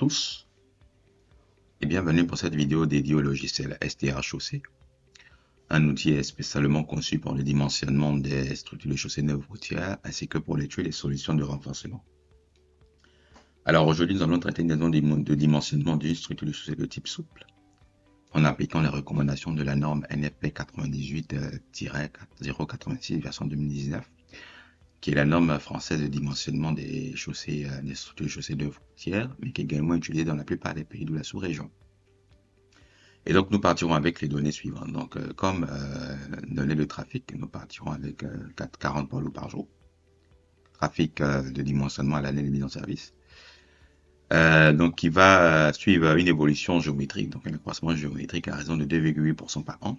tous et bienvenue pour cette vidéo dédiée au logiciel STR Chaussée, un outil spécialement conçu pour le dimensionnement des structures de chaussée neuves routières ainsi que pour l'étude des solutions de renforcement. Alors aujourd'hui, nous allons traiter de dimensionnement d'une structure de chaussée de type souple en appliquant les recommandations de la norme NFP 98-086 version 2019, qui est la norme française de dimensionnement des chaussées, des structures de chaussée neuves routières, mais qui est également utilisée dans la plupart des pays de la sous-région. Et donc, nous partirons avec les données suivantes. Donc, comme données de trafic, nous partirons avec 40 poids lourds par jour. Trafic de dimensionnement à l'année de mise en service. Donc, qui va suivre une évolution géométrique, donc un accroissement géométrique à raison de 2,8% par an.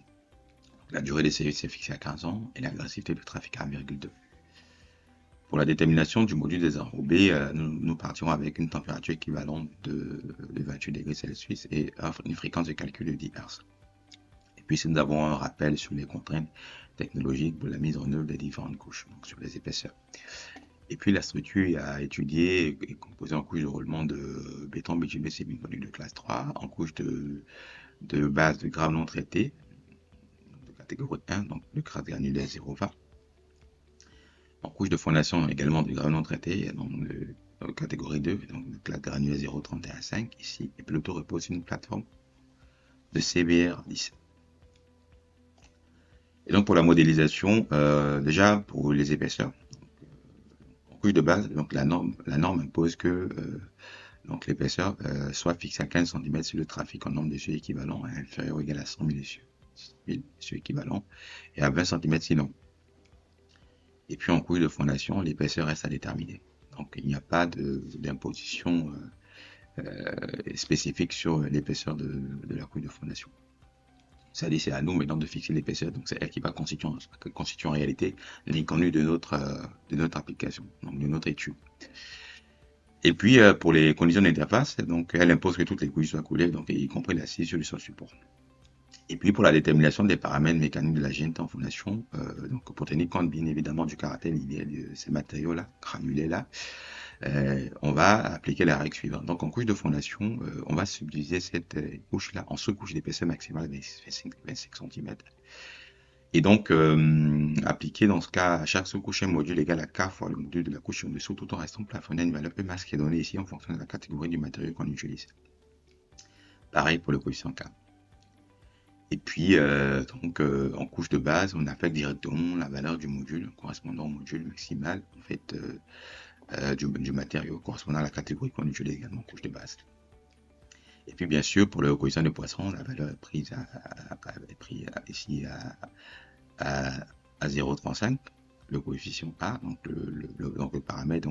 La durée des services est fixée à 15 ans et l'agressivité du trafic à 1,2. Pour la détermination du module des enrobés, nous partirons avec une température équivalente de 28 degrés Celsius et une fréquence de calcul de 10 Hz. Et puis, si nous avons un rappel sur les contraintes technologiques pour la mise en œuvre des différentes couches, donc sur les épaisseurs. Et puis, la structure à étudier est composée en couche de roulement de béton bitumineux semi-conduit de classe 3, en couche de base de graves non traités, de catégorie 1, donc de crasse granulaire 0,20. En couche de fondation également du graves non traité, donc de catégorie 2, donc de classe granulaire 0,31,5 ici. Et puis le tout repose sur une plateforme de CBR 10. Et donc pour la modélisation, déjà pour les épaisseurs, en couche de base, donc la norme impose que donc l'épaisseur soit fixée à 15 cm sur le trafic en nombre de cieux équivalents inférieur ou égal à 100 000 cieux équivalents et à 20 cm sinon. Et puis en couche de fondation, l'épaisseur reste à déterminer. Donc il n'y a pas d'imposition spécifique sur l'épaisseur de la couche de fondation. C'est-à-dire c'est à nous maintenant de fixer l'épaisseur, donc c'est elle qui va constituer en réalité l'inconnu de notre application, donc de notre étude. Et puis pour les conditions d'interface, donc elle impose que toutes les couches soient coulées, donc y compris l'assise sur le sol support. Et puis pour la détermination des paramètres mécaniques de la GNT en fondation, donc pour tenir compte bien évidemment du caractère linéaire de ces matériaux-là, granulés-là, on va appliquer la règle suivante. Donc en couche de fondation, on va subdiviser cette couche-là en sous-couche d'épaisseur maximale de 25 cm. Et donc appliquer dans ce cas à chaque sous-couche un module égal à K fois le module de la couche en dessous, tout en restant plafonné à une valeur E max qui est donnée ici en fonction de la catégorie du matériau qu'on utilise. Pareil pour le coefficient K. Et puis, en couche de base, on affecte directement la valeur du module correspondant au module maximal en fait, du matériau correspondant à la catégorie qu'on utilise également en couche de base. Et puis, bien sûr, pour le coefficient de Poisson, la valeur est prise ici à 0,35, le coefficient A, donc le paramètre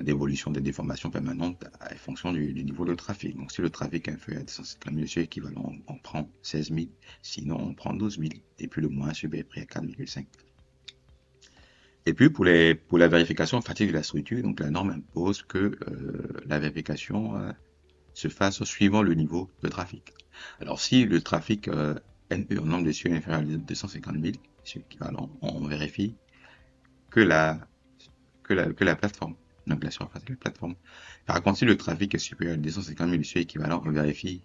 d'évolution des déformations permanentes en fonction du niveau de trafic. Donc si le trafic est inférieur à 250 000 cieux équivalents, on prend 16 000, sinon on prend 12 000, et puis le moins sub est pris à 4,5. Et puis pour la vérification fatigue de la structure, donc la norme impose que la vérification se fasse suivant le niveau de trafic. Alors si le trafic NE en nombre de cieux est inférieur à 250 000 cieux équivalents, on vérifie que la plateforme, donc la surface de la plateforme. Par contre, si le trafic est supérieur à 250 000 cieux équivalents, on vérifie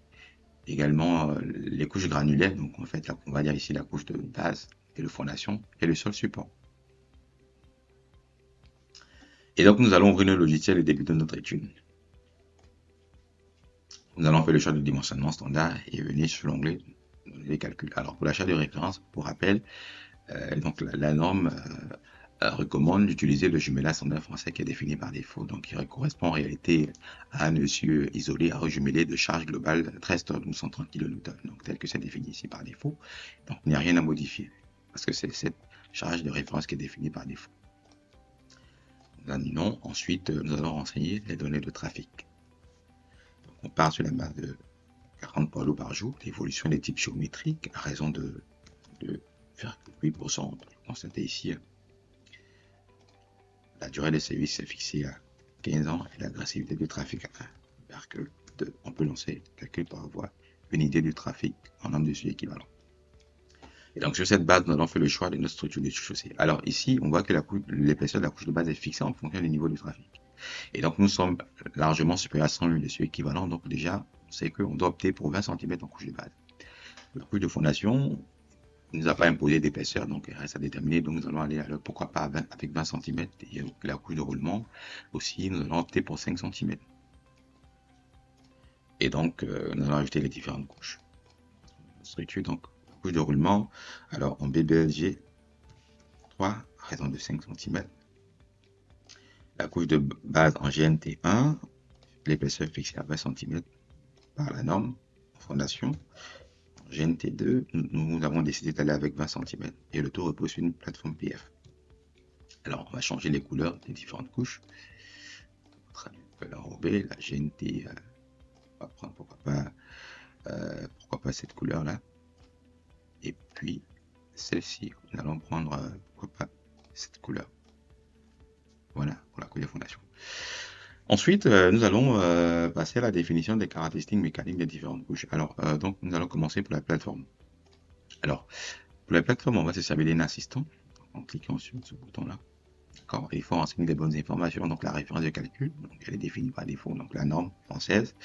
également les couches granulaires, donc en fait, là, on va dire ici la couche de base et de fondation et le sol support. Et donc, nous allons ouvrir le logiciel et débuter notre étude. Nous allons faire le choix de dimensionnement standard et venir sur l'onglet les calculs. Alors, pour l'achat de référence, pour rappel, donc la norme recommande d'utiliser le jumelage standard français qui est défini par défaut, donc qui correspond en réalité à un essieu isolé à rejumeler de charge globale 13 tonnes ou 130 kN, donc tel que c'est défini ici par défaut. Donc il n'y a rien à modifier, parce que c'est cette charge de référence qui est définie par défaut. Non. Ensuite, nous allons renseigner les données de trafic. Donc, on part sur la base de 40 poids lourds par jour, l'évolution des types géométriques à raison de 8%, constaté ici. La durée de service est fixée à 15 ans et l'agressivité du trafic à 1,2. On peut lancer le calcul pour avoir une idée du trafic en nombre de cieux équivalents. Et donc sur cette base, nous allons faire le choix de notre structure de chaussée. Alors ici, on voit que l'épaisseur de la couche de base est fixée en fonction du niveau du trafic. Et donc, nous sommes largement supérieurs à 100 mm équivalent. Donc, déjà, c'est qu'on doit opter pour 20 cm en couche de base. La couche de fondation ne nous a pas imposé d'épaisseur, donc il reste à déterminer. Donc, nous allons aller pourquoi pas avec 20 cm. Et la couche de roulement aussi, nous allons opter pour 5 cm. Et donc, nous allons ajouter les différentes couches. Structure, donc, couche de roulement. Alors, en BBLG 3, à raison de 5 cm. La couche de base en GNT1, l'épaisseur fixée à 20 cm par la norme en fondation. En GNT2, nous avons décidé d'aller avec 20 cm et le tout repose sur une plateforme PF. Alors, on va changer les couleurs des différentes couches. L'enrober, la GNT, on va prendre pourquoi pas cette couleur-là. Et puis, celle-ci, nous allons prendre pourquoi pas cette couleur. Voilà, pour la couche de fondation. Ensuite, nous allons passer à la définition des caractéristiques mécaniques des différentes couches. Alors, donc, nous allons commencer pour la plateforme. Alors, pour la plateforme, on va se servir d'un assistant en cliquant sur ce bouton-là. D'accord. Il faut renseigner des bonnes informations. Donc, la référence de calcul, donc, elle est définie par défaut. Donc, la norme française.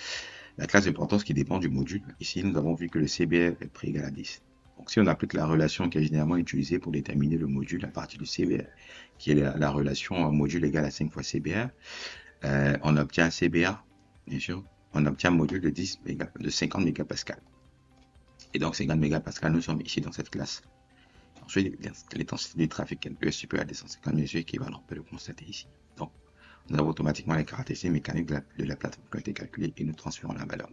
La classe de portance qui dépend du module. Ici, nous avons vu que le CBR est prix égal à 10. Donc, si on applique la relation qui est généralement utilisée pour déterminer le module à partir du CBR, qui est la relation module égale à 5 fois CBR, on obtient un CBR, bien sûr, on obtient un module de 50 mégapascales. Et donc 50 mégapascales, nous sommes ici dans cette classe. Ensuite, l'intensité du trafic est supérieure à 250 mesures équivalent, on peut le constater ici. Donc, nous avons automatiquement les caractéristiques mécaniques de la plateforme qui ont été calculées et nous transférons la valeur.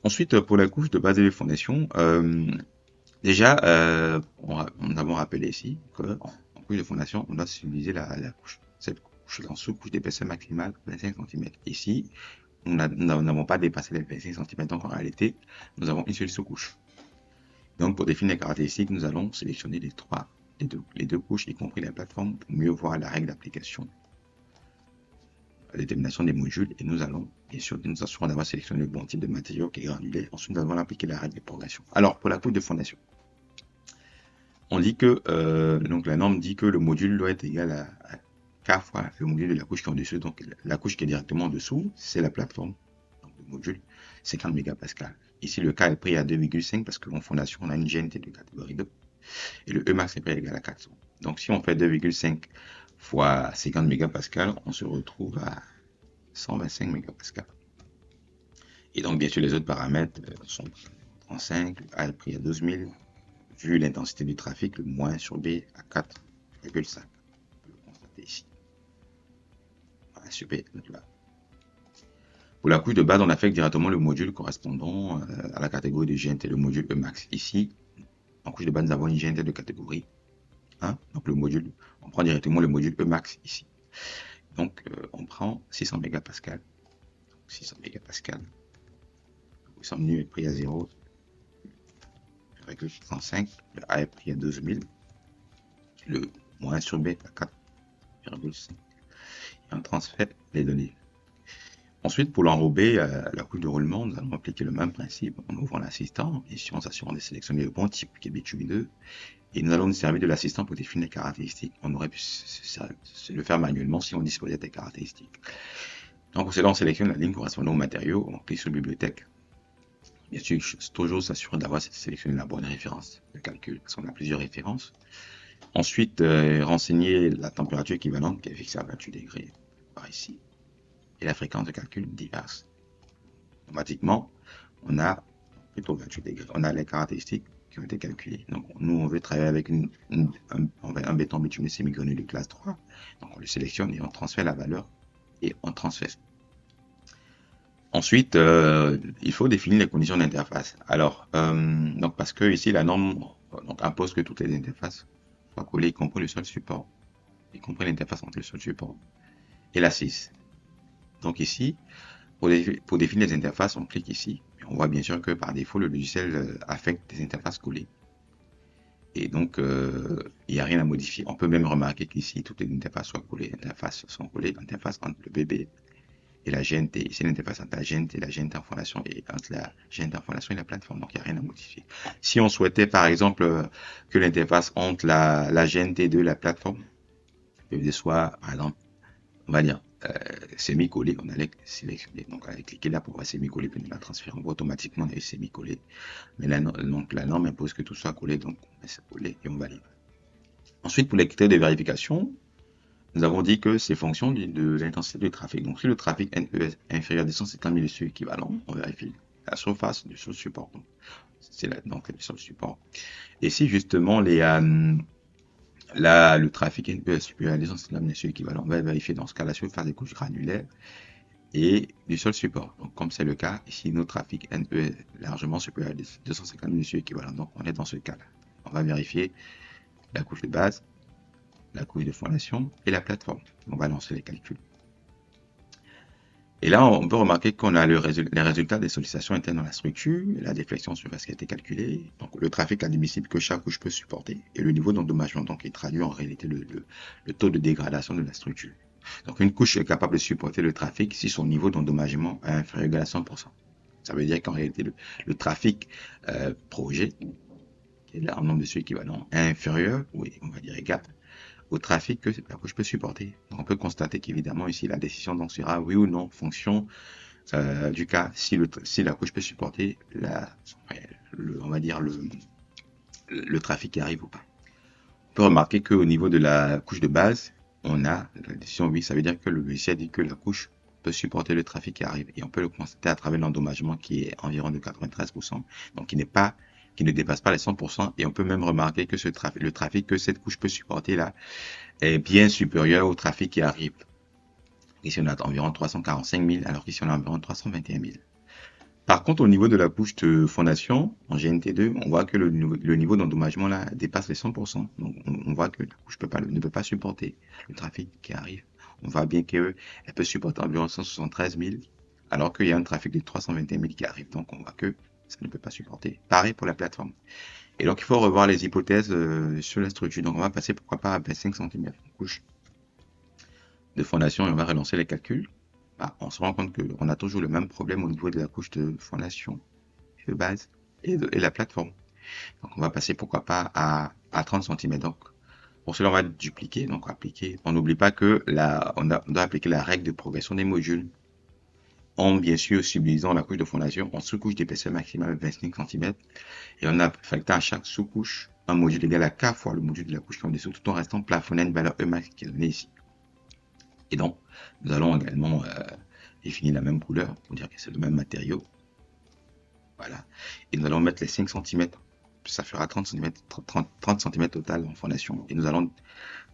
Ensuite, pour la couche de base de fondation, déjà, nous avons rappelé ici qu'en couche de fondation, on doit utiliser cette couche en sous-couche d'épaisseur maximale 25 cm. Ici, nous n'avons pas dépassé les 25 cm, donc en réalité, nous avons une seule sous-couche. Donc, pour définir les caractéristiques, nous allons sélectionner les deux couches, y compris la plateforme, pour mieux voir la règle d'application, la détermination des modules, et nous allons, bien sûr, nous assurer d'avoir sélectionné le bon type de matériau qui est granulé. Ensuite, nous allons appliquer la règle de progression. Alors, pour la couche de fondation, on dit que, donc la norme dit que le module doit être égal à K fois le module de la couche qui est en dessous. Donc, la couche qui est directement en dessous, c'est la plateforme, donc le module, 50 mégapascales. Ici, le K est pris à 2,5 parce qu'en fondation, on a une GNT de catégorie 2. Et le Emax est pris égal à 400. Donc, si on fait 2,5 fois 50 mégapascales, on se retrouve à 125 mégapascales. Et donc, bien sûr, les autres paramètres sont 35, le A est pris à 12 000. Vu l'intensité du trafic, le moins sur B à 4,5. On peut le constater ici. Voilà, super. Là. Pour la couche de base, on affecte directement le module correspondant à la catégorie de GNT, le module Emax. Ici, en couche de base, nous avons une GNT de catégorie 1. Donc le module, on prend directement le module Emax ici. Donc on prend 600 mégapascales. 600 mégapascales. Le somme nu est pris à 0,35. Le A est pris à 12 000. Le moins sur B à 4,5. Et on transfère les données. Ensuite, pour l'enrober, la couche de roulement, nous allons appliquer le même principe en ouvrant l'assistant, et si on s'assure de sélectionner le bon type qui est bitumineux, et nous allons nous servir de l'assistant pour définir les caractéristiques. On aurait pu le faire manuellement si on disposait des caractéristiques. Donc pour cela, on sélectionne la ligne correspondant au matériau, on clique sur bibliothèque. Bien sûr, toujours s'assurer d'avoir sélectionné la bonne référence de calcul, parce qu'on a plusieurs références. Ensuite, renseigner la température équivalente qui est fixée à 28 degrés par ici. Et la fréquence de calcul diverse. Automatiquement, on a plutôt 28 degrés. On a les caractéristiques qui ont été calculées. Donc, nous, on veut travailler avec un béton bitumineux semi-granulé de classe 3. Donc, on le sélectionne et on transfère la valeur et on transfère. Ensuite, il faut définir les conditions d'interface. Alors, donc parce que ici, la norme impose que toutes les interfaces soient collées, y compris le seul support, y compris l'interface entre le seul support et l'assise. Donc ici, pour définir les interfaces, on clique ici. On voit bien sûr que par défaut, le logiciel affecte des interfaces collées. Et donc, il n'y a rien à modifier. On peut même remarquer qu'ici, toutes les interfaces sont collées. Interfaces sont collées, interface entre le BB et la GNT. Ici, l'interface entre la GNT en fondation et entre la GNT en fondation et la plateforme. Donc, il n'y a rien à modifier. Si on souhaitait, par exemple, que l'interface entre la GNT de la plateforme soit, par exemple, on va dire, semi-collé, on allait sélectionner. Donc, on allait cliquer là pour voir semi-collé, puis on la transférer. On voit automatiquement on a eu semi-collé. Mais là, donc, la norme impose que tout soit collé, donc on met ça collé et on valide. Ensuite, pour les critères de vérification, nous avons dit que c'est fonction de l'intensité du trafic. Donc, si le trafic NE est inférieur à 250 000 dessus équivalent, on vérifie la surface du sol support. C'est donc le sol support. Et si justement le trafic NE est supérieur à 250 000 dessus équivalent, on va vérifier dans ce cas la surface des couches granulaires et du sol support. Donc, comme c'est le cas, ici, notre trafic NE est largement supérieur à 250 000 dessus équivalent. Donc, on est dans ce cas-là. On va vérifier la couche de base, la couche de fondation et la plateforme. On va lancer les calculs. Et là, on peut remarquer qu'on a les résultats des sollicitations internes dans la structure, la déflexion surface qui a été calculée, donc le trafic admissible que chaque couche peut supporter, et le niveau d'endommagement, donc qui traduit en réalité le taux de dégradation de la structure. Donc une couche est capable de supporter le trafic si son niveau d'endommagement est inférieur ou égal à 100%. Ça veut dire qu'en réalité, le trafic projet, qui est là en nombre de ceux équivalents, est inférieur, oui, on va dire égal, au trafic que la couche peut supporter. Donc, on peut constater qu'évidemment ici la décision donc sera oui ou non fonction du cas si la couche peut supporter on va dire le trafic qui arrive ou pas. On peut remarquer qu'au niveau de la couche de base, on a la décision oui, ça veut dire que le logiciel dit que la couche peut supporter le trafic qui arrive et on peut le constater à travers l'endommagement qui est environ de 93%, donc qui ne dépasse pas les 100%, et on peut même remarquer que le trafic que cette couche peut supporter là est bien supérieur au trafic qui arrive. Ici, on a environ 345 000, alors qu'ici, on a environ 321 000. Par contre, au niveau de la couche de fondation, en GNT2, on voit que le niveau d'endommagement là dépasse les 100%. Donc, on voit que la couche ne peut pas supporter le trafic qui arrive. On voit bien qu'elle peut supporter environ 173 000, alors qu'il y a un trafic de 321 000 qui arrive. Donc, on voit que ça ne peut pas supporter. Pareil pour la plateforme. Et donc, il faut revoir les hypothèses sur la structure. Donc, on va passer pourquoi pas à 25 cm couche de fondation et on va relancer les calculs. On se rend compte qu'on a toujours le même problème au niveau de la couche de fondation, de base et la plateforme. Donc, on va passer pourquoi pas à 30 cm. Donc, pour cela, on va dupliquer. Donc, appliquer. On n'oublie pas que on doit appliquer la règle de progression des modules en bien sûr subdivisant la couche de fondation en sous-couches d'épaisseur maximale de 25 cm et on affecte à chaque sous-couche un module égal à K fois le module de la couche qui est en dessous tout en restant plafonné à une valeur E max qui est donnée ici. Et donc, nous allons également définir la même couleur pour dire que c'est le même matériau. Voilà. Et nous allons mettre les 5 cm. Ça fera 30 cm total en fondation. Et nous allons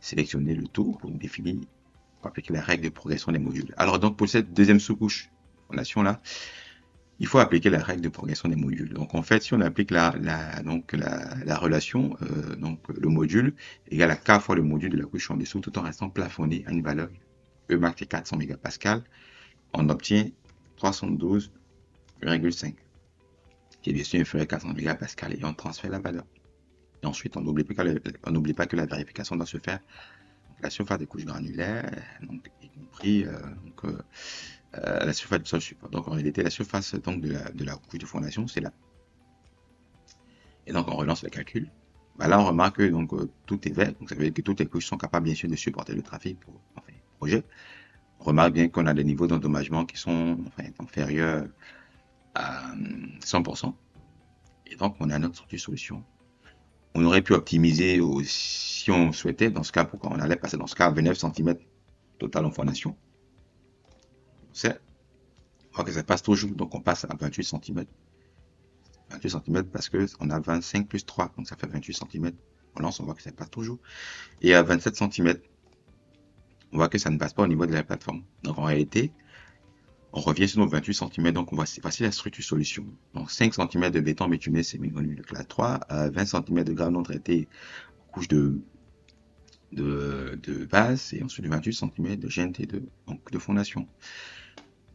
sélectionner le tout pour définir, pour appliquer la règle de progression des modules. Alors donc, pour cette deuxième sous-couche fondation là, il faut appliquer la règle de progression des modules. Donc en fait, si on applique la relation, donc le module égale à K fois le module de la couche en dessous, tout en restant plafonné à une valeur E max est 400 mégapascal, on obtient 312,5, qui est bien sûr inférieur à 400 mégapascal, et on transfère la valeur. Et ensuite, on n'oublie pas que la vérification doit se faire la surface des couches granulaires, donc y compris la surface du sol support. Donc en réalité, la surface donc, de la couche de fondation, c'est là. Et donc on relance le calcul. Là, on remarque que donc, tout est vert, donc ça veut dire que toutes les couches sont capables bien sûr de supporter le trafic pour projet. On remarque bien qu'on a des niveaux d'endommagement qui sont inférieurs à 100%. Et donc on a notre sortie solution. On aurait pu optimiser si on souhaitait, dans ce cas, pourquoi on allait passer dans ce cas à 29 cm total en fondation. On voit que ça passe toujours, donc on passe à 28 cm. 28 cm parce qu'on a 25 plus 3, donc ça fait 28 cm. On lance, on voit que ça passe toujours. Et à 27 cm, on voit que ça ne passe pas au niveau de la plateforme. Donc en réalité, on revient sur nos 28 cm, donc on va passer la structure solution. Donc 5 cm de béton bituminé semi-granulé de classe 3, 20 cm de granulon traité, couche de base, et ensuite 28 cm de GNT2, donc de fondation.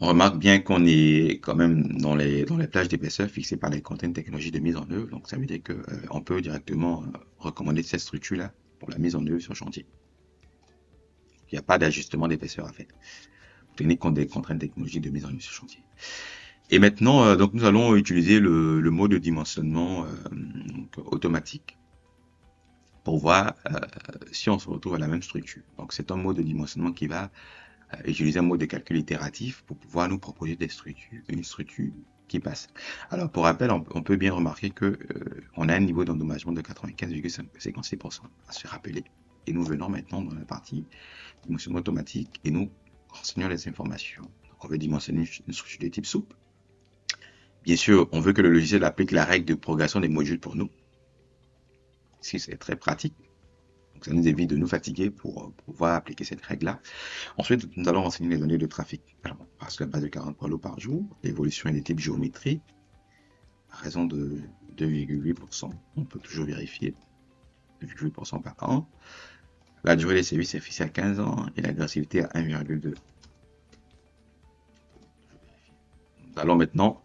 On remarque bien qu'on est quand même dans les plages d'épaisseur fixées par les contraintes technologiques de mise en œuvre. Donc ça veut dire que on peut directement recommander cette structure-là pour la mise en œuvre sur chantier. Il n'y a pas d'ajustement d'épaisseur à faire. Pour tenir compte des contraintes technologiques de mise en œuvre sur chantier. Et maintenant, donc nous allons utiliser le mode de dimensionnement automatique pour voir si on se retrouve à la même structure. Donc c'est un mode de dimensionnement qui va utiliser un mode de calcul itératif pour pouvoir nous proposer une structure qui passe. Alors, pour rappel, on peut bien remarquer que on a un niveau d'endommagement de 95,56% à se rappeler. Et nous venons maintenant dans la partie dimensionnement automatique et nous renseignons les informations. Donc, on veut dimensionner une structure de type soupe. Bien sûr, on veut que le logiciel applique la règle de progression des modules pour nous. Si c'est très pratique. Donc, ça nous évite de nous fatiguer pour pouvoir appliquer cette règle-là. Ensuite, nous allons renseigner les données de trafic. Alors, on passe la base de 40 poids lourds par jour. L'évolution est des types géométrie. À raison de 2,8%. On peut toujours vérifier. 2,8% par an. La durée des services est fixée à 15 ans et l'agressivité à 1,2. Nous allons maintenant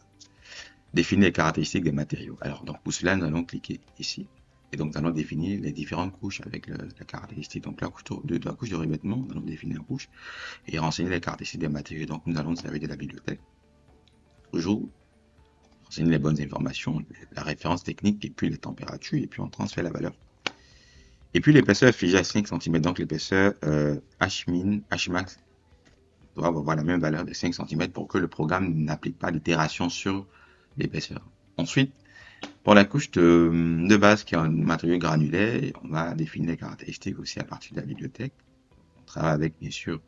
définir les caractéristiques des matériaux. Alors, donc, pour cela, nous allons cliquer ici. Et donc, nous allons définir les différentes couches avec la caractéristique. Donc, la couche de revêtement, nous allons définir la couche et renseigner les caractéristiques des matériaux. Donc, nous allons nous servir de la bibliothèque. Toujours, renseigner les bonnes informations, la référence technique et puis les températures et puis on transfère la valeur. Et puis, l'épaisseur figée à 5 cm. Donc, l'épaisseur Hmin, Hmax doit avoir la même valeur de 5 cm pour que le programme n'applique pas d'itération sur l'épaisseur. Ensuite, pour la couche de base qui est un matériau granulaire, on va définir les caractéristiques aussi à partir de la bibliothèque. On travaille avec, bien sûr,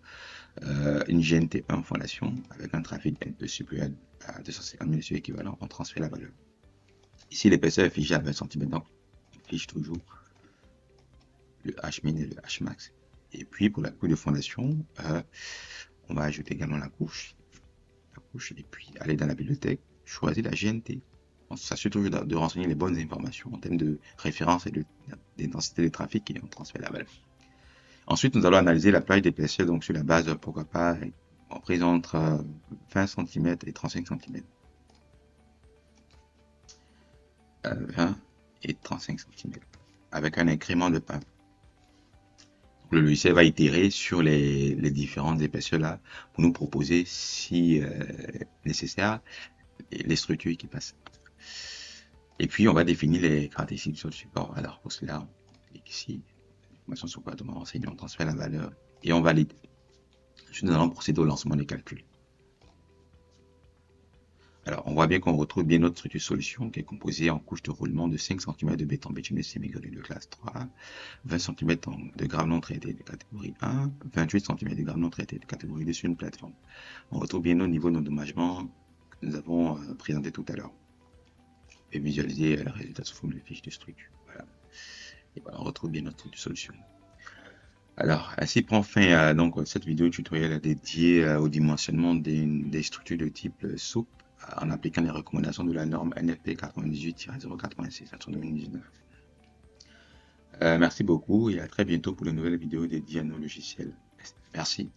une GNT1 fondation avec un trafic N2 supérieur à 250 000 équivalent. On transfère la valeur. Ici, l'épaisseur est figée à 20 cm, donc on fiche toujours le Hmin et le Hmax. Et puis, pour la couche de fondation, on va ajouter également la couche, et puis aller dans la bibliothèque, choisir la GNT. On s'assure toujours de renseigner les bonnes informations en termes de référence et d'intensité de trafic et on transfère la valeur. Ensuite, nous allons analyser la plage d'épaisseur, donc sur la base, pourquoi pas, en prise entre 20 cm et 35 cm. 20 et 35 cm, avec un incrément de pas. Le logiciel va itérer sur les différentes épaisseurs là pour nous proposer, si nécessaire, les structures qui passent. Et puis on va définir les caractéristiques sur le support. Alors pour cela, on clique ici, information sur quoi demande renseignement, on transfère la valeur et on valide. Ensuite, nous allons procéder au lancement des calculs. Alors, on voit bien qu'on retrouve bien notre structure solution qui est composée en couche de roulement de 5 cm de béton bitumineux semi-granulé de classe 3, 20 cm de graves non traités de catégorie 1, 28 cm de graves non traités de catégorie 2 sur une plateforme. On retrouve bien nos niveaux d'endommagement que nous avons présenté tout à l'heure. Et visualiser le résultat sous forme de fiche de structure. Voilà. Et voilà, on retrouve bien notre structure solution. Alors, ainsi prend fin donc cette vidéo tutoriel dédiée au dimensionnement des structures de type soupe en appliquant les recommandations de la norme NFP 98-086 à 2019. Merci beaucoup et à très bientôt pour de nouvelles vidéos dédiées à nos logiciels. Merci.